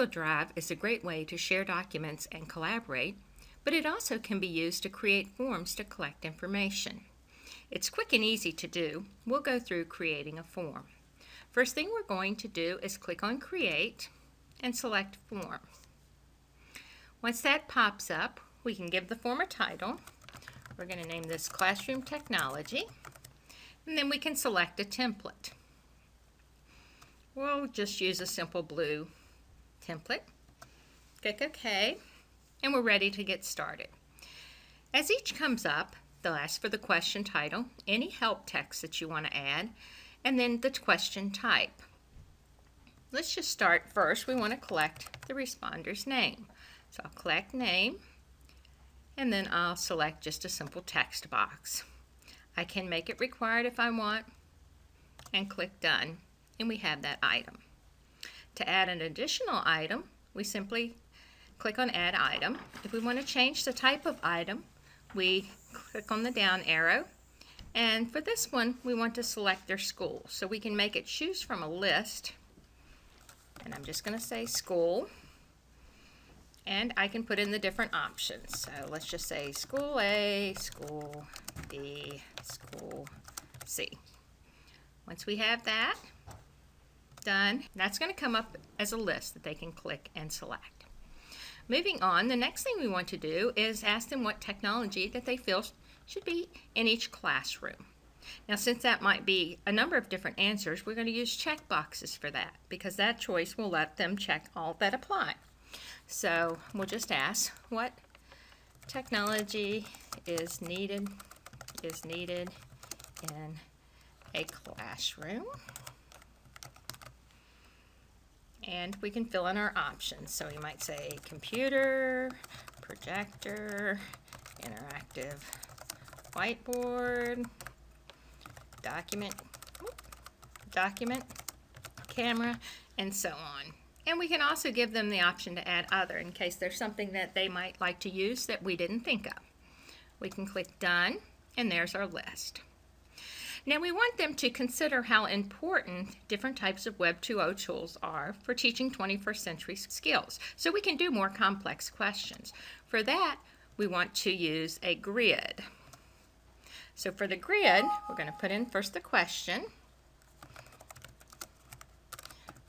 Drive is a great way to share documents and collaborate, but it also can be used to create forms to collect information. It's quick and easy to do. We'll go through creating a form. First thing we're going to do is click on Create and select Form. Once that pops up, we can give the form a title. We're going to name this Classroom Technology, and then we can select a template. We'll just use a simple blue template. Click OK, and we're ready to get started. As each comes up, they'll ask for the question title, any help text that you want to add, and then the question type. Let's just start first. We want to collect the responder's name. So I'll collect name, and then I'll select just a simple text box. I can make it required if I want, and click Done, and we have that item. To add an additional item, we simply click on Add Item. If we want to change the type of item, we click on the down arrow, and for this one we want to select their school. So we can make it choose from a list, and I'm just going to say school, and I can put in the different options. So let's just say School A, School B, School C. Once we have that done, that's going to come up as a list that they can click and select. Moving on, the next thing we want to do is ask them what technology that they feel should be in each classroom. Now, since that might be a number of different answers, we're going to use check boxes for that, because that choice will let them check all that apply. So we'll just ask what technology is needed in a classroom. And we can fill in our options. So we might say computer, projector, interactive whiteboard, document, camera, and so on. And we can also give them the option to add other in case there's something that they might like to use that we didn't think of. We can click Done, and there's our list. Now we want them to consider how important different types of Web 2.0 tools are for teaching 21st century skills, so we can do more complex questions. For that, we want to use a grid. So for the grid, we're going to put in first the question.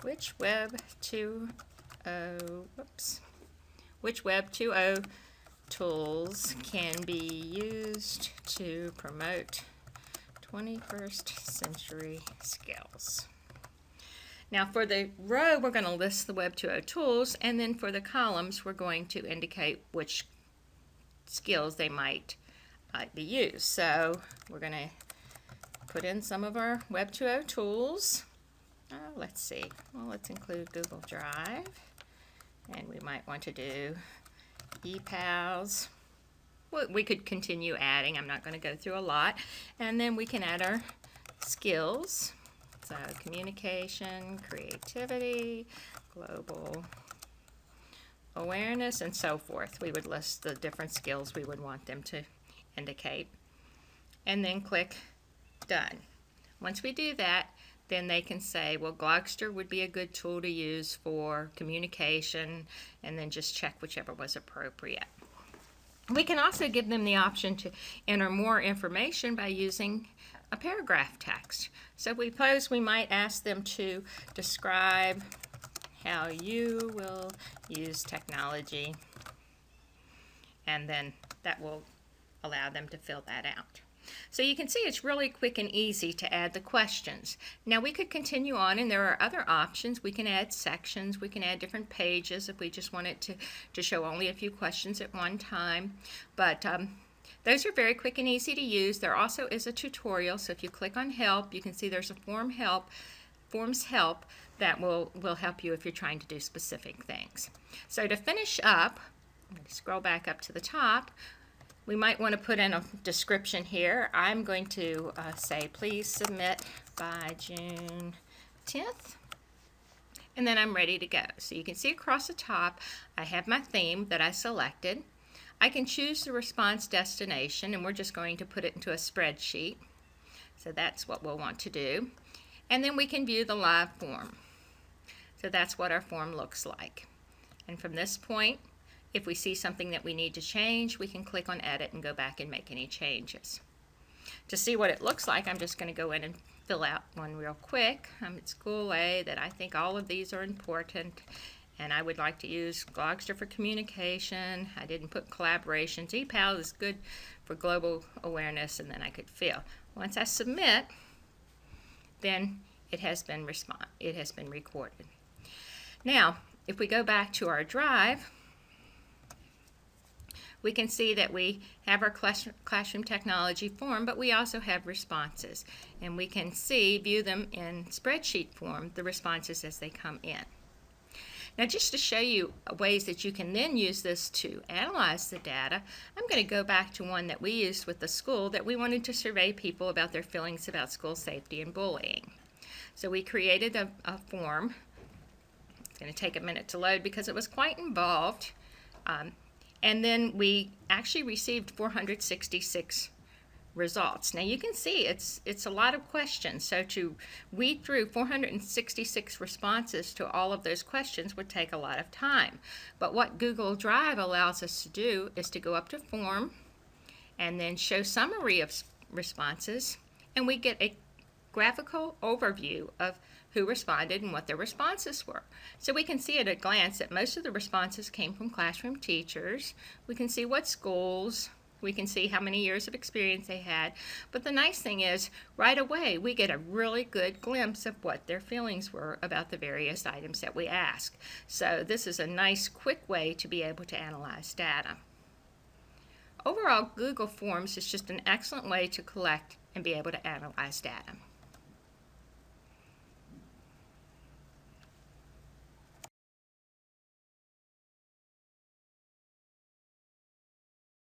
Which Web 2.0 tools can be used to promote 21st century skills? Now for the row, we're going to list the Web 2.0 tools, and then for the columns, we're going to indicate which skills they might be used. So we're going to put in some of our Web 2.0 tools. Let's see. Well, let's include Google Drive, and we might want to do ePals. Well, we could continue adding. I'm not going to go through a lot. And then we can add our skills. So communication, creativity, global awareness, and so forth. We would list the different skills we would want them to indicate. And then click Done. Once we do that, then they can say, well, Glogster would be a good tool to use for communication, and then just check whichever was appropriate. We can also give them the option to enter more information by using a paragraph text. So we might ask them to describe how you will use technology, and then that will allow them to fill that out. So you can see it's really quick and easy to add the questions. Now we could continue on, and there are other options. We can add sections, we can add different pages if we just want it to show only a few questions at one time. But those are very quick and easy to use. There also is a tutorial, so if you click on Help, you can see there's a Forms Help that will help you if you're trying to do specific things. So to finish up, I'm going to scroll back up to the top. We might want to put in a description here. I'm going to say, please submit by June 10th. And then I'm ready to go. So you can see across the top, I have my theme that I selected. I can choose the response destination, and we're just going to put it into a spreadsheet. So that's what we'll want to do. And then we can view the live form. So that's what our form looks like. And from this point, if we see something that we need to change, we can click on Edit and go back and make any changes. To see what it looks like, I'm just going to go in and fill out one real quick. I'm at School A, that I think all of these are important, and I would like to use Glogster for communication. I didn't put collaborations. ePal is good for global awareness, and then I could fill. Once I submit, then it has been recorded. Now, if we go back to our drive, we can see that we have our classroom technology form, but we also have responses. And we can view them in spreadsheet form, the responses as they come in. Now, just to show you ways that you can then use this to analyze the data, I'm going to go back to one that we used with the school that we wanted to survey people about their feelings about school safety and bullying. So we created a form. It's going to take a minute to load because it was quite involved. And then we actually received 466 results. Now you can see it's a lot of questions. So to weed through 466 responses to all of those questions would take a lot of time. But what Google Drive allows us to do is to go up to Form and then show summary of responses, and we get a graphical overview of who responded and what their responses were. So we can see at a glance that most of the responses came from classroom teachers. We can see what schools, we can see how many years of experience they had. But the nice thing is, right away, we get a really good glimpse of what their feelings were about the various items that we ask. So this is a nice, quick way to be able to analyze data. Overall, Google Forms is just an excellent way to collect and be able to analyze data.